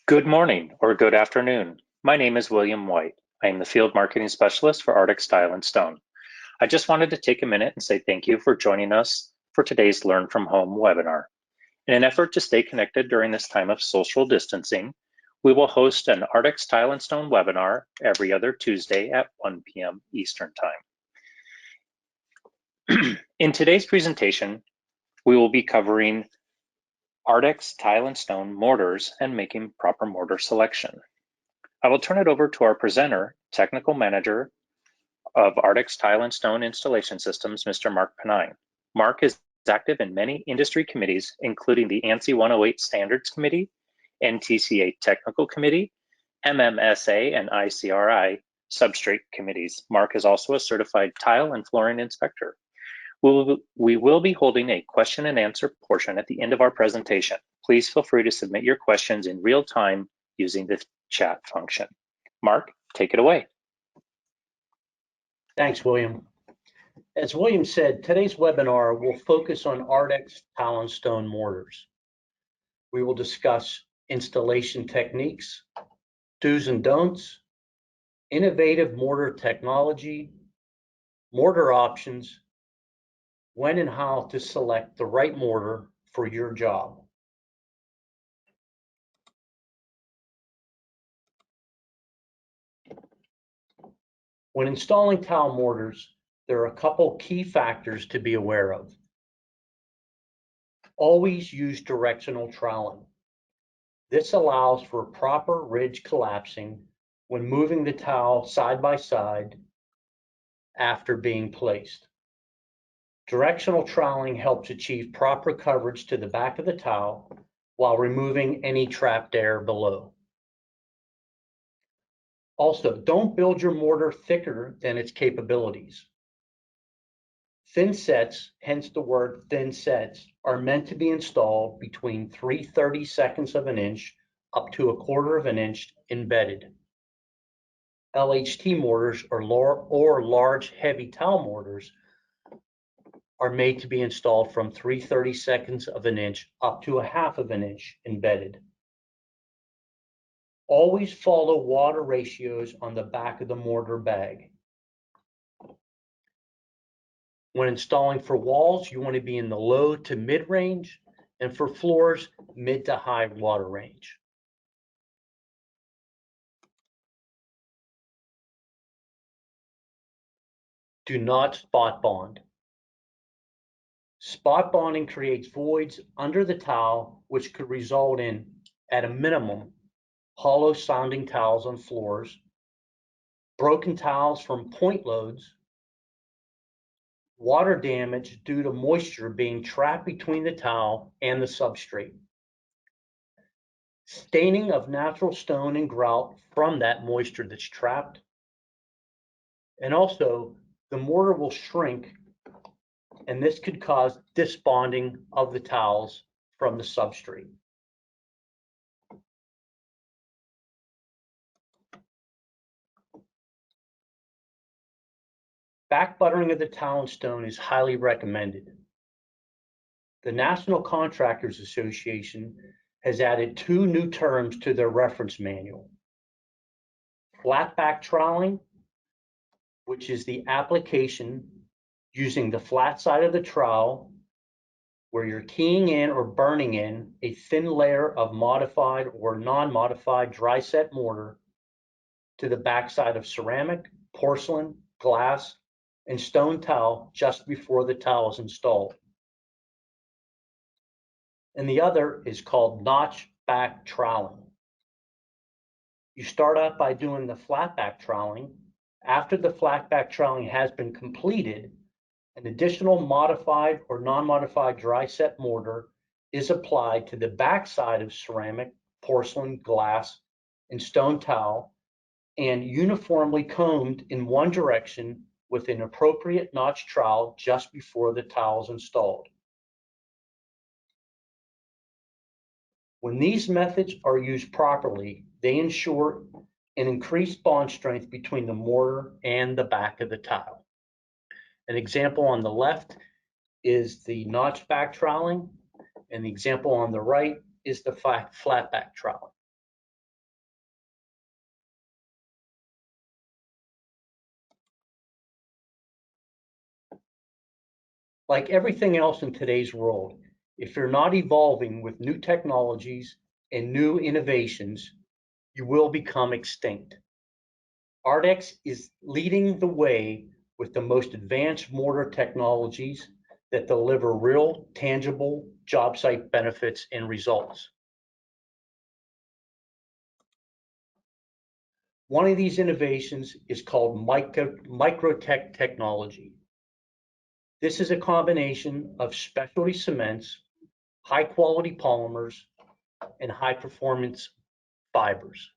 Good morning or good afternoon. My name is William White. I am the Field Marketing Specialist for ARDEX Tile and Stone. I just wanted to take a minute and say thank you for joining us for today's Learn from Home webinar. In an effort to stay connected during this time of social distancing, we will host an ARDEX Tile and Stone webinar every other Tuesday at 1 p.m. Eastern Time. In today's presentation, we will be covering ARDEX Tile and Stone mortars and making proper mortar selection. I will turn it over to our presenter, Technical Manager of ARDEX Tile and Stone Installation Systems, Mr. Mark Penine. Mark is active in many industry committees, including the ANSI 108 Standards Committee, NTCA Technical Committee, MMSA and ICRI Substrate Committees. Mark is also a certified tile and flooring inspector. We will be holding a question and answer portion at the end of our presentation. Please feel free to submit your questions in real time using the chat function. Mark, take it away. Thanks, William. As William said, today's webinar will focus on ARDEX Tile and Stone mortars. We will discuss installation techniques, do's and don'ts, innovative mortar technology, mortar options, when and how to select the right mortar for your job. When installing tile mortars, there are a couple key factors to be aware of. Always use directional troweling. This allows for proper ridge collapsing when moving the tile side by side after being placed. Directional troweling helps achieve proper coverage to the back of the tile while removing any trapped air below. Also, don't build your mortar thicker than its capabilities. Thin sets, hence the word thin sets, are meant to be installed between 3/32 of an inch up to 1/4 of an inch embedded. LHT mortars or large heavy tile mortars are made to be installed from 3/32 of an inch up to 1/2 of an inch embedded. Always follow water ratios on the back of the mortar bag. When installing for walls, you want to be in the low to mid range, and for floors, mid to high water range. Do not spot bond. Spot bonding creates voids under the tile, which could result in, at a minimum, hollow sounding tiles on floors, broken tiles from point loads, water damage due to moisture being trapped between the tile and the substrate, staining of natural stone and grout from that moisture that's trapped, and also the mortar will shrink, and this could cause disbonding of the tiles from the substrate. Back buttering of the tile and stone is highly recommended. The National Contractors Association has added 2 new terms to their reference manual. Flatback troweling, which is the application using the flat side of the trowel where you're keying in or burning in a thin layer of modified or non-modified dry set mortar to the backside of ceramic, porcelain, glass, and stone tile just before the tile is installed. And the other is called notch back troweling. You start out by doing the flatback troweling. After the flatback troweling has been completed, an additional modified or non-modified dry set mortar is applied to the backside of ceramic, porcelain, glass, and stone tile and uniformly combed in one direction with an appropriate notch trowel just before the tile is installed. When these methods are used properly, they ensure an increased bond strength between the mortar and the back of the tile. An example on the left is the notch back troweling, and the example on the right is the flatback troweling. Like everything else in today's world, if you're not evolving with new technologies and new innovations, you will become extinct. ARDEX is leading the way with the most advanced mortar technologies that deliver real, tangible job site benefits and results. One of these innovations is called MICROTEC technology. This is a combination of specialty cements, high quality polymers, and high performance fibers.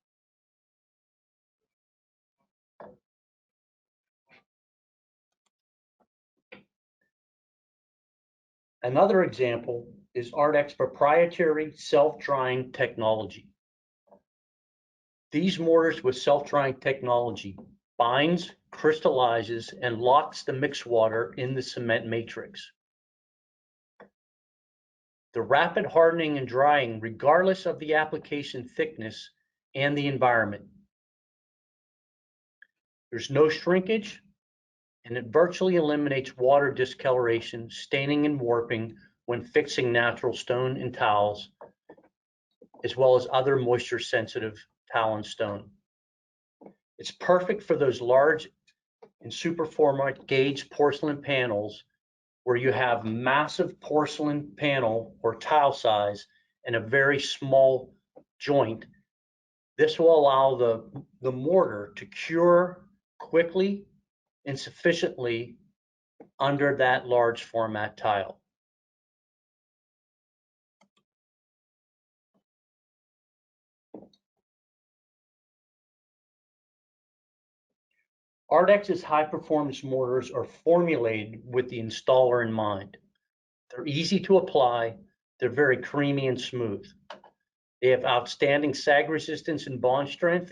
Another example is ARDEX proprietary self-drying technology. These mortars with self-drying technology binds, crystallizes, and locks the mixed water in the cement matrix. The rapid hardening and drying regardless of the application thickness and the environment. There's no shrinkage, and it virtually eliminates water discoloration, staining, and warping when fixing natural stone and tiles, as well as other moisture-sensitive tile and stone. It's perfect for those large and super format gauge porcelain panels where you have massive porcelain panel or tile size and a very small joint. This will allow the mortar to cure quickly and sufficiently under that large format tile. ARDEX's high performance mortars are formulated with the installer in mind. They're easy to apply, they're very creamy and smooth. They have outstanding sag resistance and bond strength,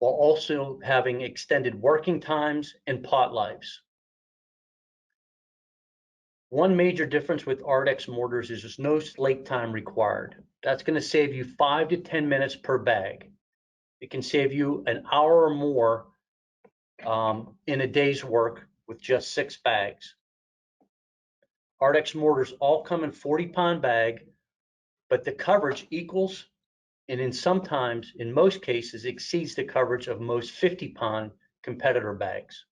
while also having extended working times and pot lives. One major difference with ARDEX mortars is there's no slake time required. That's going to save you 5 to 10 minutes per bag. It can save you an hour or more in a day's work with just 6 bags. ARDEX mortars all come in 40-pound bag, but the coverage equals and in most cases, exceeds the coverage of most 50-pound competitor bags.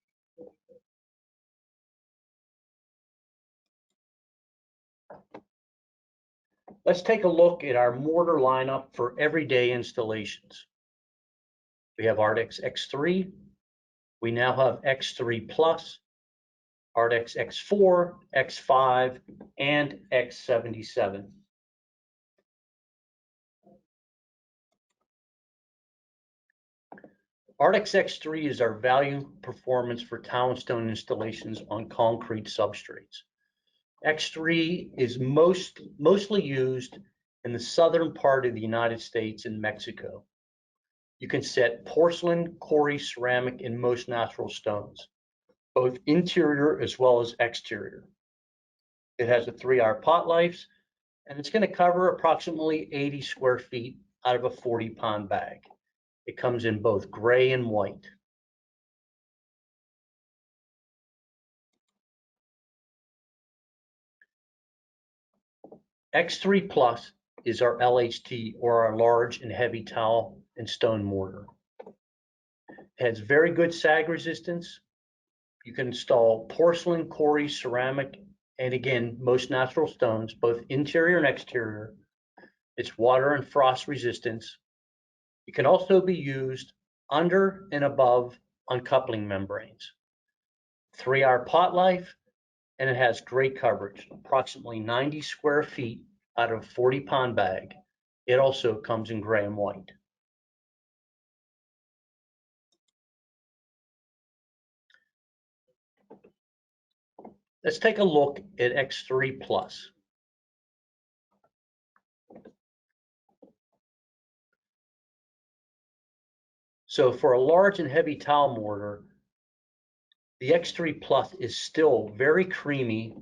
Let's take a look at our mortar lineup for everyday installations. We have ARDEX X3. We now have X3 Plus, ARDEX X4, X5, and X77. ARDEX X3 is our value performance for tile and stone installations on concrete substrates. X3 is mostly used in the southern part of the United States and Mexico. You can set porcelain, quarry, ceramic, and most natural stones, both interior as well as exterior. It has a 3-hour pot life, and it's going to cover approximately 80 square feet out of a 40-pound bag. It comes in both gray and white. X3 Plus is our LHT, or our large and heavy tile and stone mortar. It has very good sag resistance. You can install porcelain, quarry, ceramic, and again, most natural stones, both interior and exterior. It's water and frost resistance. It can also be used under and above uncoupling membranes. 3-hour pot life, and it has great coverage, approximately 90 square feet out of a 40-pound bag. It also comes in gray and white. Let's take a look at X3 Plus. So for a large and heavy tile mortar, the X3 Plus is still very creamy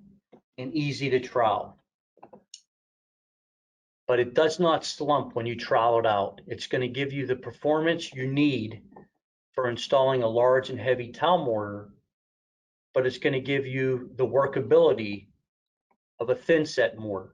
and easy to trowel. But it does not slump when you trowel it out. It's going to give you the performance you need for installing a large and heavy tile mortar, but it's going to give you the workability of a thin set mortar.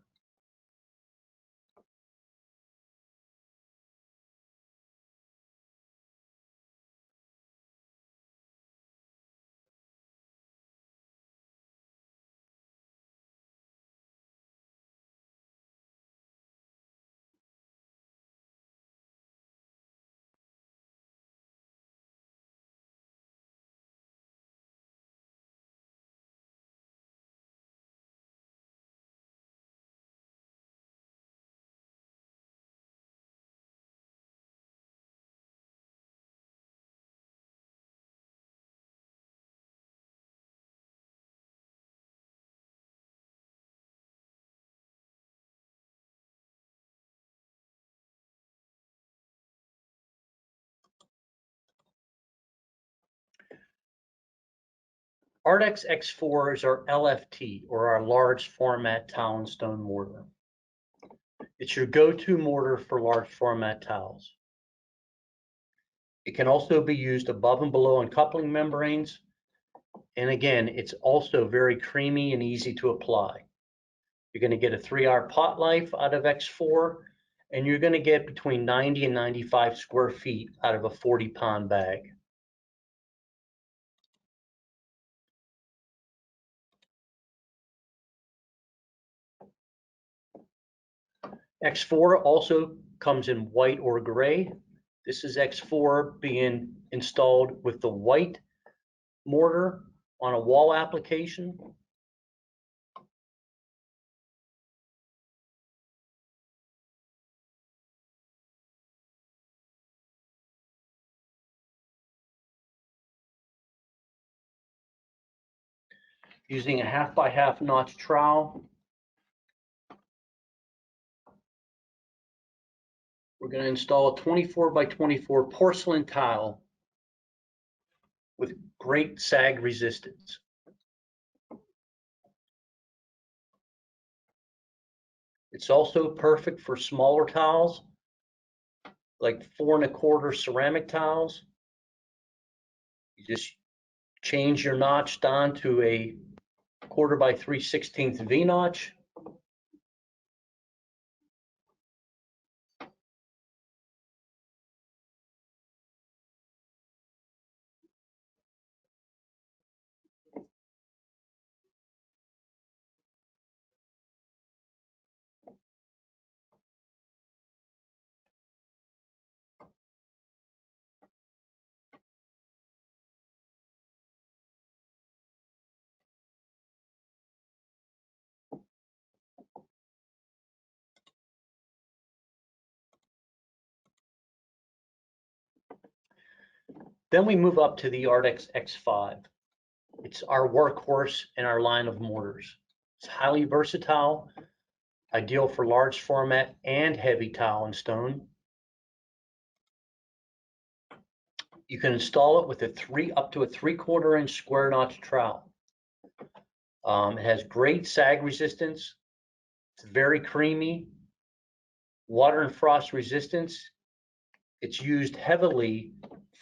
ARDEX X4 is our LFT, or our large format tile and stone mortar. It's your go-to mortar for large format tiles. It can also be used above and below on coupling membranes. And again, it's also very creamy and easy to apply. You're going to get a 3-hour pot life out of X4, and you're going to get between 90 and 95 square feet out of a 40-pound bag. X4 also comes in white or gray. This is X4 being installed with the white mortar on a wall application. Using a 1/2 by 1/2 notch trowel, we're going to install a 24 by 24 porcelain tile with great sag resistance. It's also perfect for smaller tiles, like 4 1/4 ceramic tiles. You just change your notch down to a 1/4 by 3/16 V notch. Then we move up to the ARDEX X5. It's our workhorse in our line of mortars. It's highly versatile, ideal for large format and heavy tile and stone. You can install it with up to a 3/4 inch square notch trowel. It has great sag resistance. It's very creamy. Water and frost resistance. It's used heavily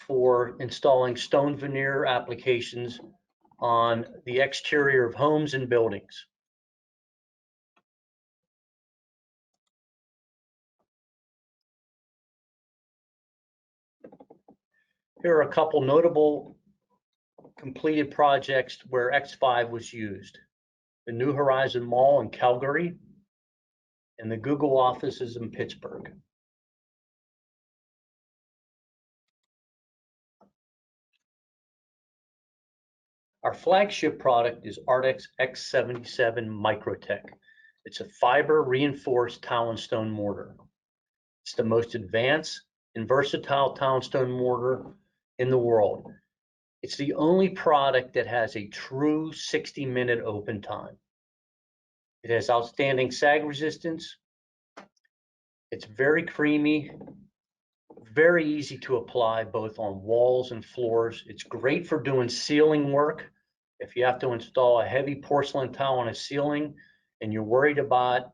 for installing stone veneer applications on the exterior of homes and buildings. Here are a couple notable completed projects where X5 was used. The New Horizon Mall in Calgary and the Google offices in Pittsburgh. Our flagship product is ARDEX X77 MICROTEC. It's a fiber reinforced tile and stone mortar. It's the most advanced and versatile tile and stone mortar in the world. It's the only product that has a true 60-minute open time. It has outstanding sag resistance. It's very creamy, very easy to apply both on walls and floors. It's great for doing ceiling work. If you have to install a heavy porcelain tile on a ceiling and you're worried about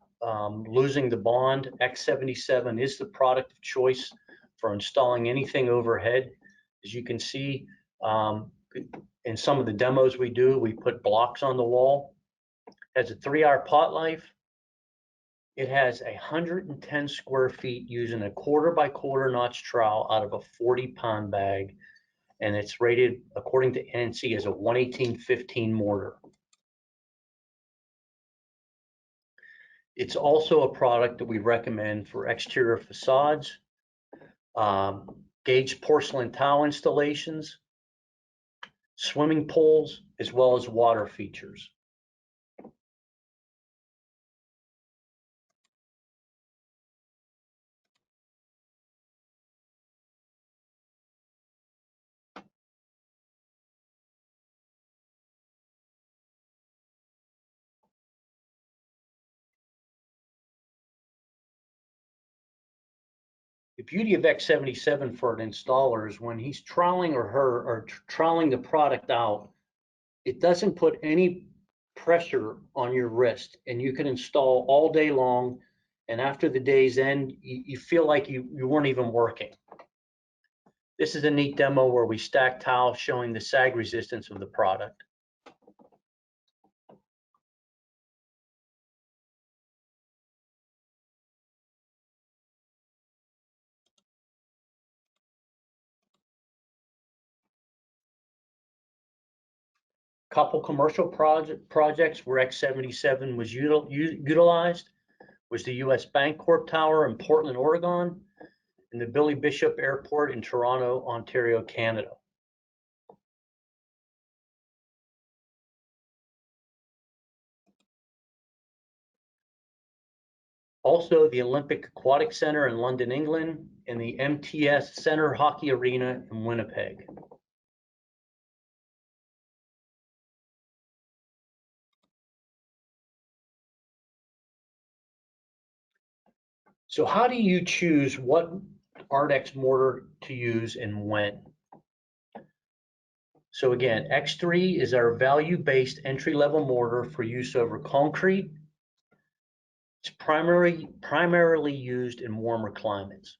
losing the bond, X77 is the product of choice for installing anything overhead. As you can see, In some of the demos we do, we put blocks on the wall. It has a 3-hour pot life. It has 110 square feet using a 1/4 x 1/4 notch trowel out of a 40-pound bag, and it's rated according to NC as a 118-15 mortar. It's also a product that we recommend for exterior facades, gauged porcelain tile installations, swimming pools, as well as water features. The beauty of X77 for an installer is when he's troweling or troweling the product out, it doesn't put any pressure on your wrist, and you can install all day long, and after the day's end, you feel like you weren't even working. This is a neat demo where we stack tiles showing the sag resistance of the product. Couple commercial projects where X77 was utilized was the US Bancorp Tower in Portland, Oregon, and the Billy Bishop Airport in Toronto, Ontario, Canada. Also, the Olympic Aquatic Center in London, England, and the MTS Center Hockey Arena in Winnipeg. So how do you choose what ARDEX mortar to use and when? So again, X3 is our value-based entry-level mortar for use over concrete. It's primarily used in warmer climates.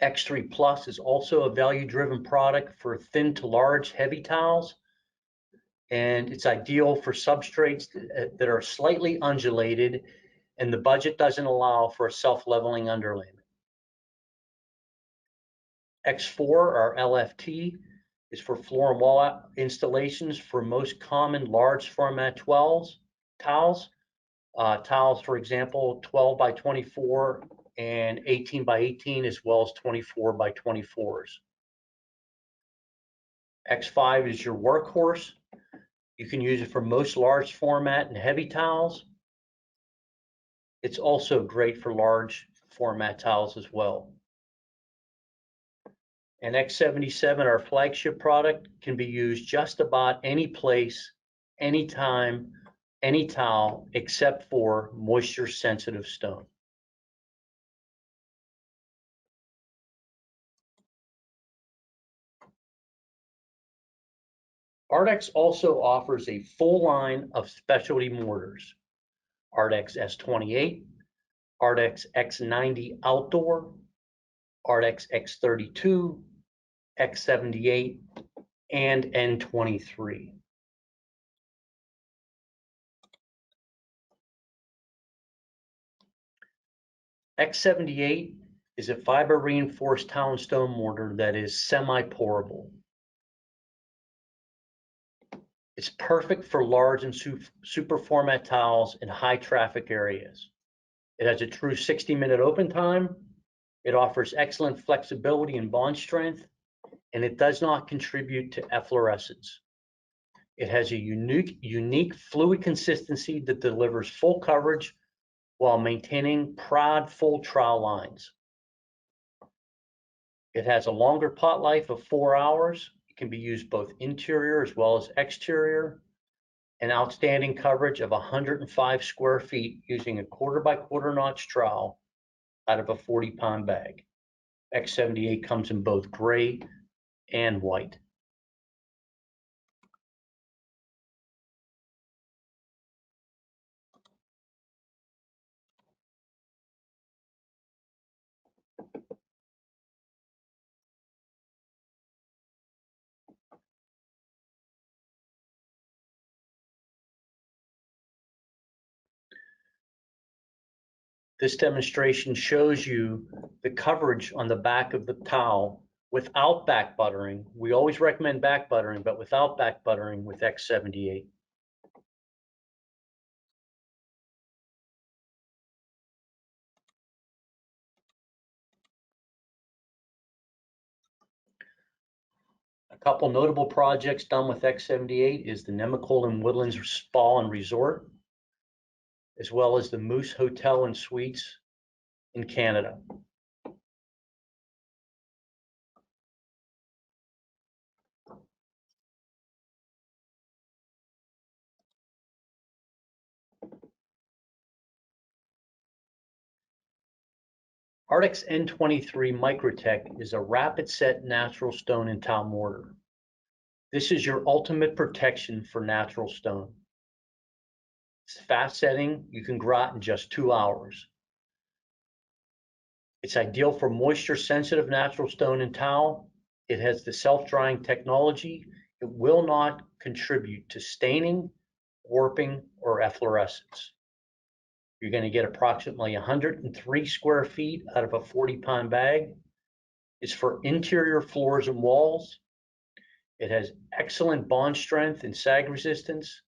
X3 Plus is also a value-driven product for thin to large heavy tiles, and it's ideal for substrates that are slightly undulated and the budget doesn't allow for a self-leveling underlayment. X4, or LFT, is for floor and wall installations for most common large format tiles. Tiles, for example, 12 by 24 and 18 by 18, as well as 24 by 24s. X5 is your workhorse. You can use it for most large format and heavy tiles. It's also great for large format tiles as well. And X77, our flagship product, can be used just about any place, anytime, any tile, except for moisture sensitive stone. ARDEX also offers a full line of specialty mortars: ARDEX S28, ARDEX X90 Outdoor, ARDEX X32, X78, and N23. X78 is a fiber reinforced tile and stone mortar that is semi-pourable. It's perfect for large and super format tiles in high traffic areas. It has a true 60-minute open time. It offers excellent flexibility and bond strength, and it does not contribute to efflorescence. It has a unique fluid consistency that delivers full coverage while maintaining proud full trowel lines. It has a longer pot life of 4 hours. It can be used both interior as well as exterior, and outstanding coverage of 105 square feet using a 1/4 by 1/4 notch trowel out of a 40-pound bag. X78 comes in both gray and white. This demonstration shows you the coverage on the back of the towel without back buttering. We always recommend back buttering, but without back buttering with X78. A couple notable projects done with X78 is the Nemacolin and Woodlands Spa and Resort, as well as the Moose Hotel and Suites in Canada. ARDEX N23 MICROTEC is a rapid set natural stone and tile mortar. This is your ultimate protection for natural stone. It's fast setting, you can grout in just 2 hours. It's ideal for moisture sensitive natural stone and tile. It has the self-drying technology. It will not contribute to staining, warping, or efflorescence. You're going to get approximately 103 square feet out of a 40-pound bag. It's for interior floors and walls. It has excellent bond strength and sag resistance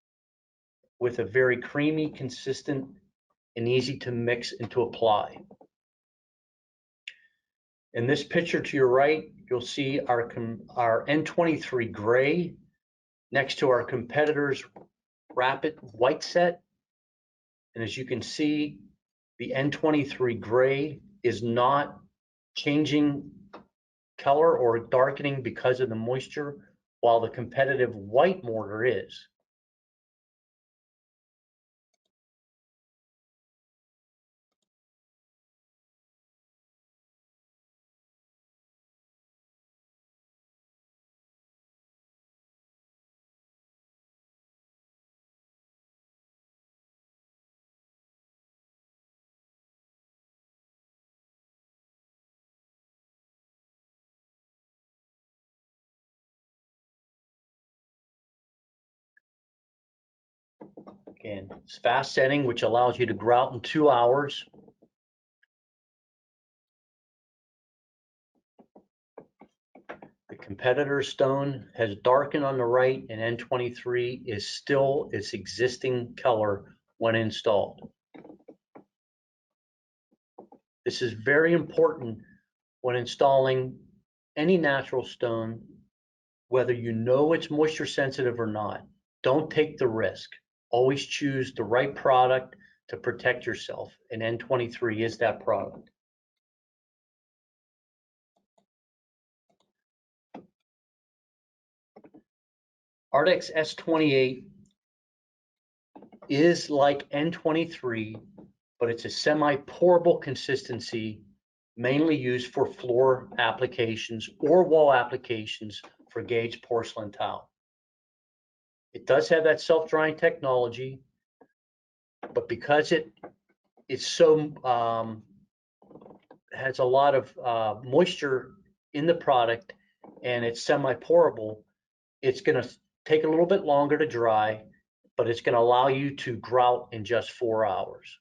with a very creamy, consistent, and easy to mix and to apply. In this picture to your right, you'll see our N23 gray next to our competitor's rapid white set. And as you can see, the N23 gray is not changing color or darkening because of the moisture, while the competitive white mortar is. Again, it's fast setting, which allows you to grout in 2 hours. The competitor stone has darkened on the right, and N23 is still its existing color when installed. This is very important when installing any natural stone, whether you know it's moisture sensitive or not. Don't take the risk. Always choose the right product to protect yourself, and N23 is that product. ARDEX S28 is like N23, but it's a semi-pourable consistency, mainly used for floor applications or wall applications for gauged porcelain tile. It does have that self-drying technology, but because it's so has a lot of moisture in the product and it's semi-pourable, it's going to take a little bit longer to dry, but it's going to allow you to grout in just 4 hours.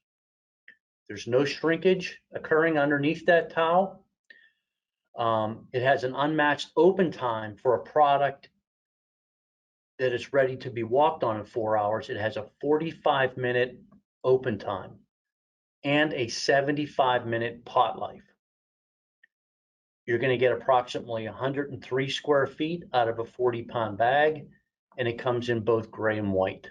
There's no shrinkage occurring underneath that towel. It has an unmatched open time for a product that is ready to be walked on in 4 hours. It has a 45-minute open time and a 75-minute pot life. You're going to get approximately 103 square feet out of a 40-pound bag, and it comes in both gray and white.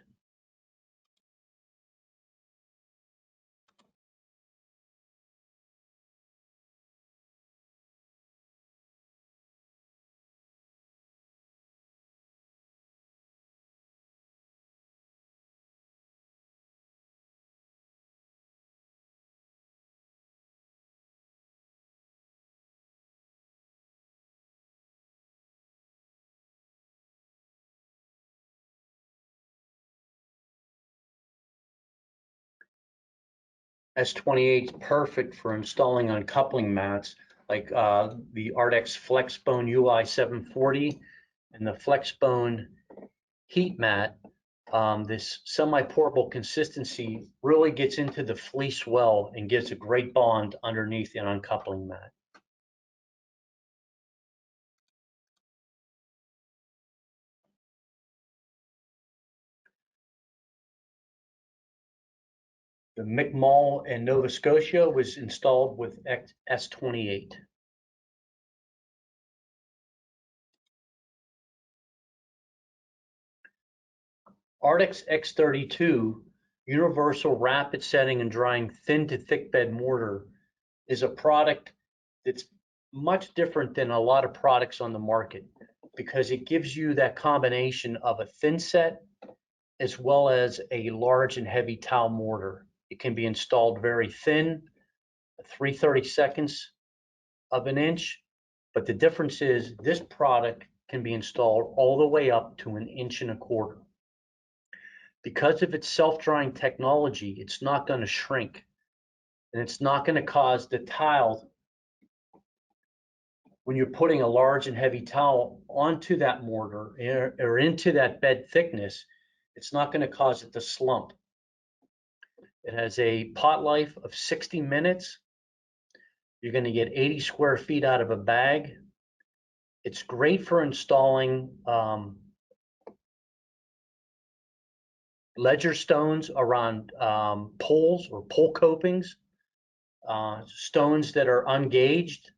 S28 is perfect for installing on coupling mats like the ARDEX FlexBone UI 740 and the FlexBone heat mat This semi-pourable consistency really gets into the fleece well and gives a great bond underneath the uncoupling mat. The McMall in Nova Scotia was installed with S28. ARDEX X32 Universal Rapid Setting and Drying Thin to Thick Bed Mortar is a product that's much different than a lot of products on the market because it gives you that combination of a thin set as well as a large and heavy towel mortar. It can be installed very thin, 3/32 of an inch, but the difference is this product can be installed all the way up to 1.25 inches. Because of its self-drying technology, it's not going to shrink, and it's not going to cause the tile, when you're putting a large and heavy towel onto that mortar or into that bed thickness, it's not going to cause it to slump. It has a pot life of 60 minutes. You're going to get 80 square feet out of a bag. It's great for installing ledger stones around poles or pole copings, stones that are ungauged.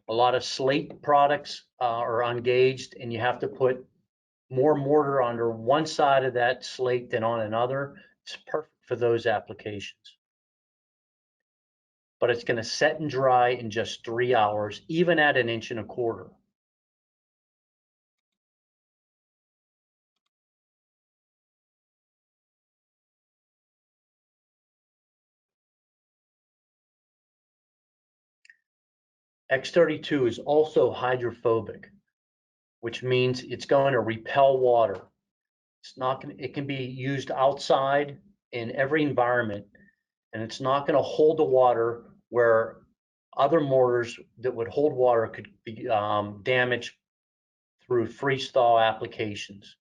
A lot of slate products are ungauged, and you have to put more mortar under one side of that slate than on another. It's perfect for those applications. But it's going to set and dry in just 3 hours, even at 1.25 inches. X32 is also hydrophobic, which means it's going to repel water. It's not going to, it can be used outside in every environment, and it's not going to hold the water where other mortars that would hold water could be damaged through freeze thaw applications.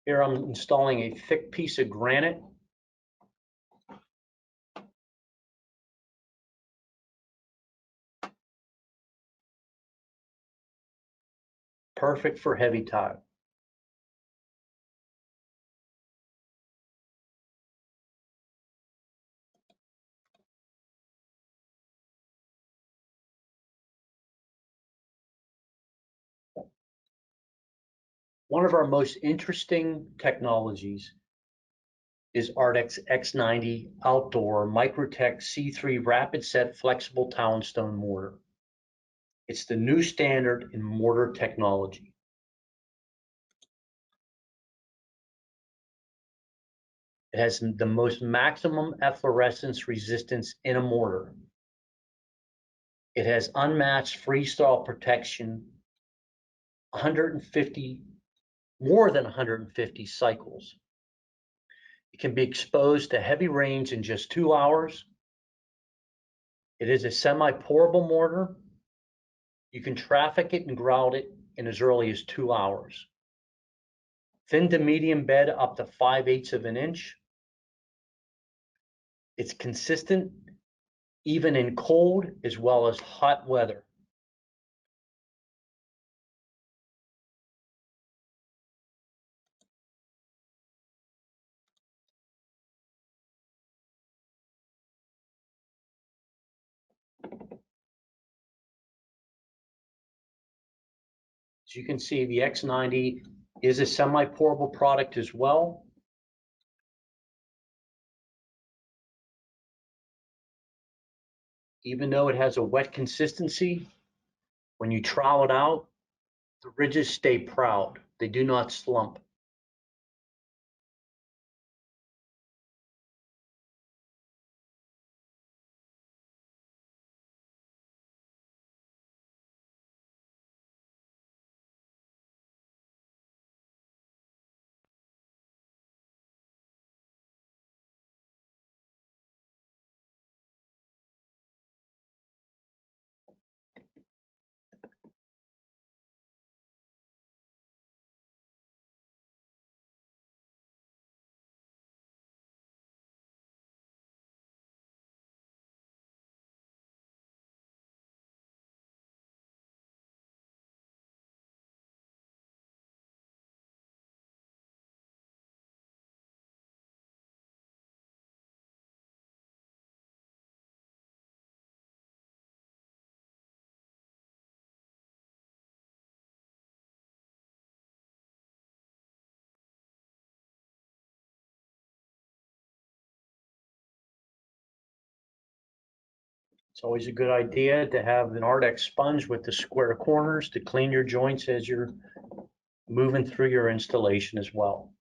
Here I'm installing a thick piece of granite. Perfect for heavy tile. One of our most interesting technologies is ARDEX X90 Outdoor MICROTEC C3 Rapid Set Flexible Tile and Stone Mortar. It's the new standard in mortar technology. It has the most maximum efflorescence resistance in a mortar. It has unmatched freeze thaw protection, more than 150 cycles. It can be exposed to heavy rains in just 2 hours. It is a semi-pourable mortar. You can traffic it and grout it in as early as 2 hours. Thin to medium bed up to 5/8 of an inch. It's consistent even in cold as well as hot weather. As you can see, the X90 is a semi-pourable product as well. Even though it has a wet consistency, when you trowel it out, the ridges stay proud. They do not slump. It's always a good idea to have an ARDEX sponge with the square corners to clean your joints as you're moving through your installation as well.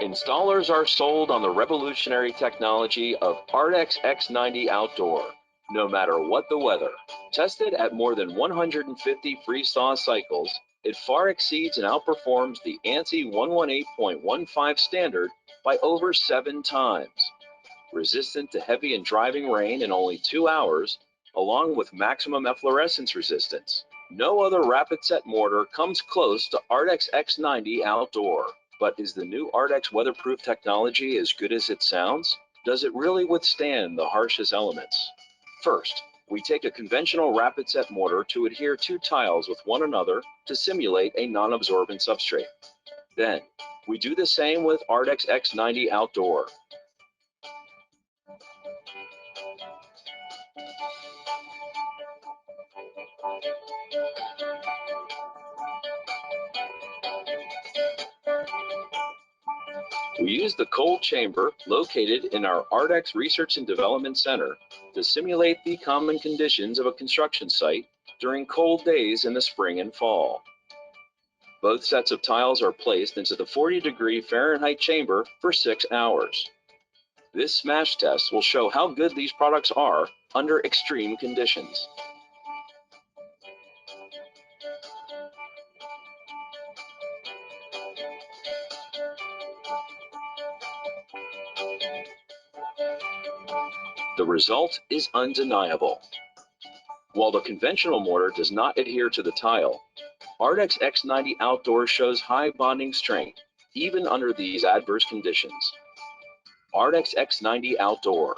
Installers are sold on the revolutionary technology of ARDEX X90 Outdoor, no matter what the weather. Tested at more than 150 freeze-thaw cycles, it far exceeds and outperforms the ANSI 118.15 standard by over 7 times. Resistant to heavy and driving rain in only 2 hours, along with maximum efflorescence resistance. No other rapid set mortar comes close to ARDEX X90 Outdoor. But is the new ARDEX weatherproof technology as good as it sounds? Does it really withstand the harshest elements? First, we take a conventional rapid set mortar to adhere 2 tiles with one another to simulate a non-absorbent substrate. Then, we do the same with ARDEX X90 Outdoor. We use the cold chamber located in our ARDEX Research and Development Center to simulate the common conditions of a construction site during cold days in the spring and fall. Both sets of tiles are placed into the 40-degree Fahrenheit chamber for 6 hours. This smash test will show how good these products are under extreme conditions. The result is undeniable. While the conventional mortar does not adhere to the tile, ARDEX X90 Outdoor shows high bonding strength, even under these adverse conditions. ARDEX X90 Outdoor,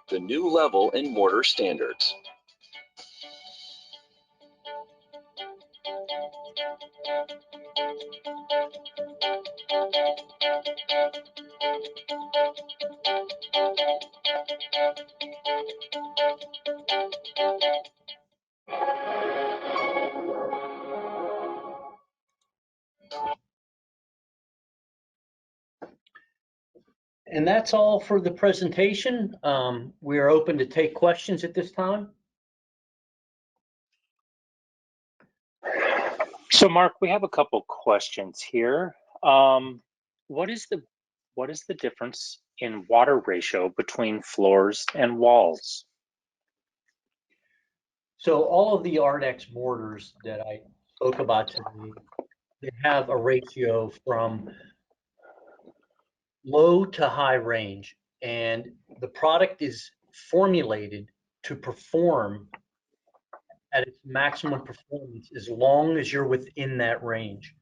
the new level in mortar standards. And that's all for the presentation. We are open to take questions at this time. So Mark, we have a couple questions here. What is the difference in water ratio between floors and walls? So all of the ARDEX mortars that I spoke about today, they have a ratio from low to high range, and the product is formulated to perform at its maximum performance as long as you're within that range.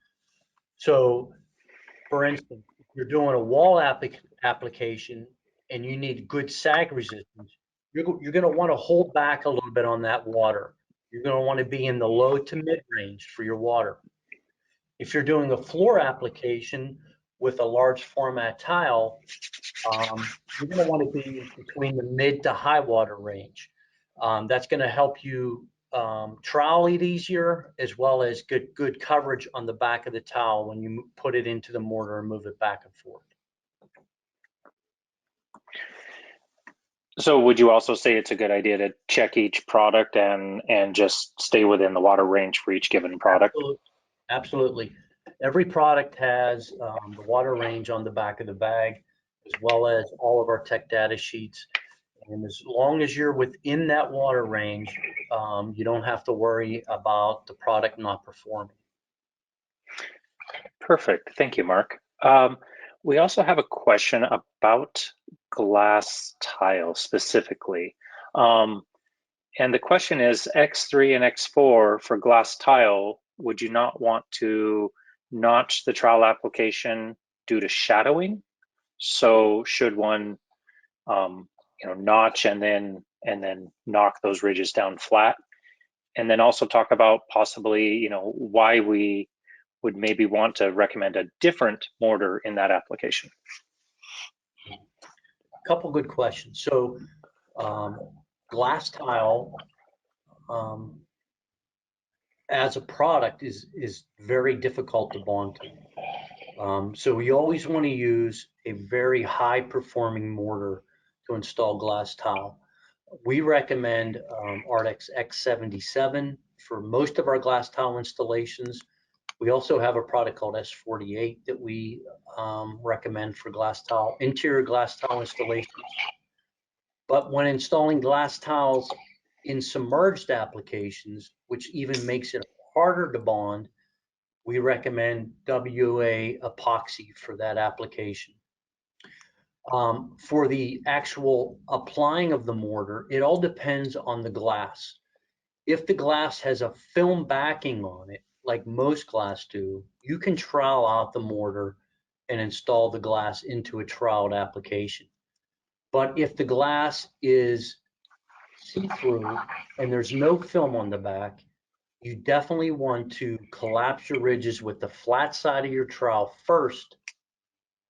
So for instance, if you're doing a wall application and you need good sag resistance, you're going to want to hold back a little bit on that water. You're going to want to be in the low to mid range for your water. If you're doing a floor application with a large format tile, you're going to want to be between the mid to high water range. That's going to help you trowel it easier, as well as good coverage on the back of the towel when you put it into the mortar and move it back and forth. So would you also say it's a good idea to check each product and just stay within the water range for each given product? Absolutely. Every product has the water range on the back of the bag, as well as all of our tech data sheets. And as long as you're within that water range, you don't have to worry about the product not performing. Perfect. Thank you, Mark. We also have a question about glass tile specifically. And the question is, X3 and X4 for glass tile, would you not want to notch the trowel application due to shadowing? So should one notch and then knock those ridges down flat? And then also talk about possibly why we would maybe want to recommend a different mortar in that application. A couple good questions. So glass tile as a product is very difficult to bond to. So we always want to use a very high performing mortar to install glass tile. We recommend ARDEX X77 for most of our glass tile installations. We also have a product called S48 that we recommend for glass tile, interior glass tile installations. But when installing glass tiles in submerged applications, which even makes it harder to bond, we recommend WA epoxy for that application. For the actual applying of the mortar, it all depends on the glass. If the glass has a film backing on it, like most glass do, you can trowel out the mortar and install the glass into a troweled application. But if the glass is see-through and there's no film on the back, you definitely want to collapse your ridges with the flat side of your trowel first,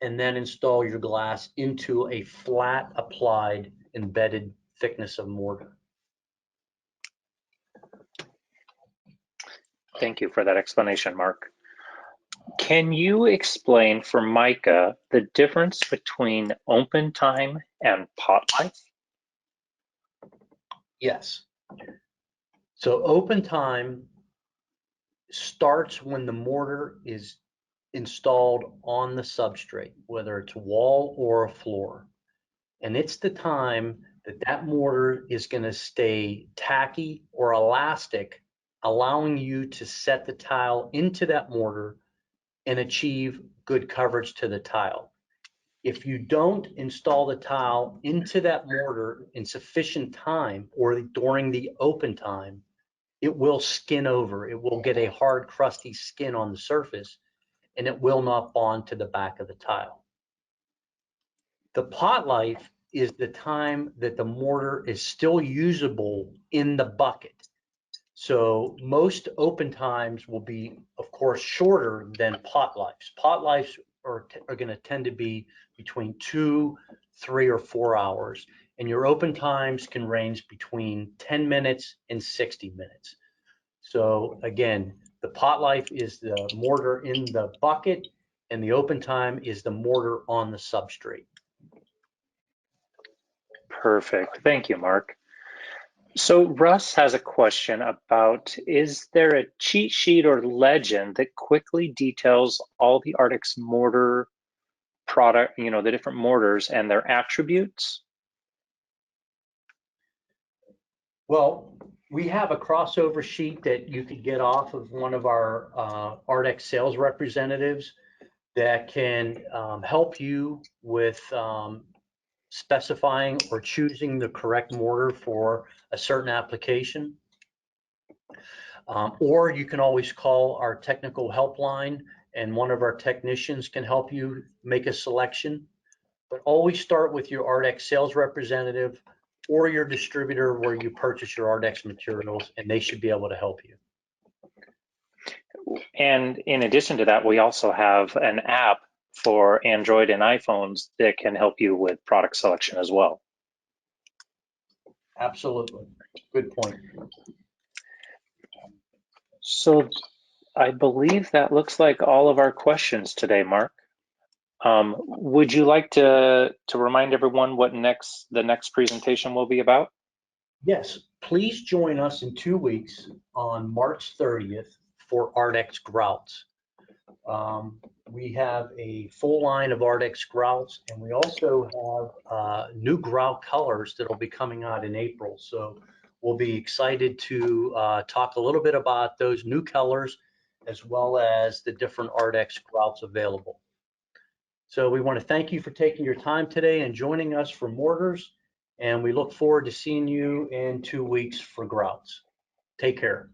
and then install your glass into a flat applied embedded thickness of mortar. Thank you for that explanation, Mark. Can you explain for Micah the difference between open time and pot life? Yes. So open time starts when the mortar is installed on the substrate, whether it's wall or a floor. And it's the time that that mortar is going to stay tacky or elastic, allowing you to set the tile into that mortar and achieve good coverage to the tile. If you don't install the tile into that mortar in sufficient time or during the open time, it will skin over. It will get a hard, crusty skin on the surface, and it will not bond to the back of the tile. The pot life is the time that the mortar is still usable in the bucket. So most open times will be, of course, shorter than pot lives. Pot lives are going to tend to be between 2, 3, or 4 hours, and your open times can range between 10 minutes and 60 minutes. So again, the pot life is the mortar in the bucket, and the open time is the mortar on the substrate. Perfect. Thank you, Mark. So Russ has a question about, is there a cheat sheet or legend that quickly details all the ARDEX mortar product, the different mortars and their attributes? Well, we have a crossover sheet that you could get off of one of our ARDEX sales representatives that can help you with specifying or choosing the correct mortar for a certain application. Or you can always call our technical helpline and one of our technicians can help you make a selection. But always start with your ARDEX sales representative or your distributor where you purchase your ARDEX materials, and they should be able to help you. And in addition to that, we also have an app for Android and iPhones that can help you with product selection as well. Absolutely. Good point. So I believe that looks like all of our questions today, Mark. Would you like to remind everyone what the next presentation will be about? Yes, please join us in 2 weeks on March 30th for ARDEX grouts. We have a full line of ARDEX grouts, and we also have new grout colors that will be coming out in April. So we'll be excited to talk a little bit about those new colors as well as the different ARDEX grouts available. So we want to thank you for taking your time today and joining us for mortars, and we look forward to seeing you in 2 weeks for grouts. Take care.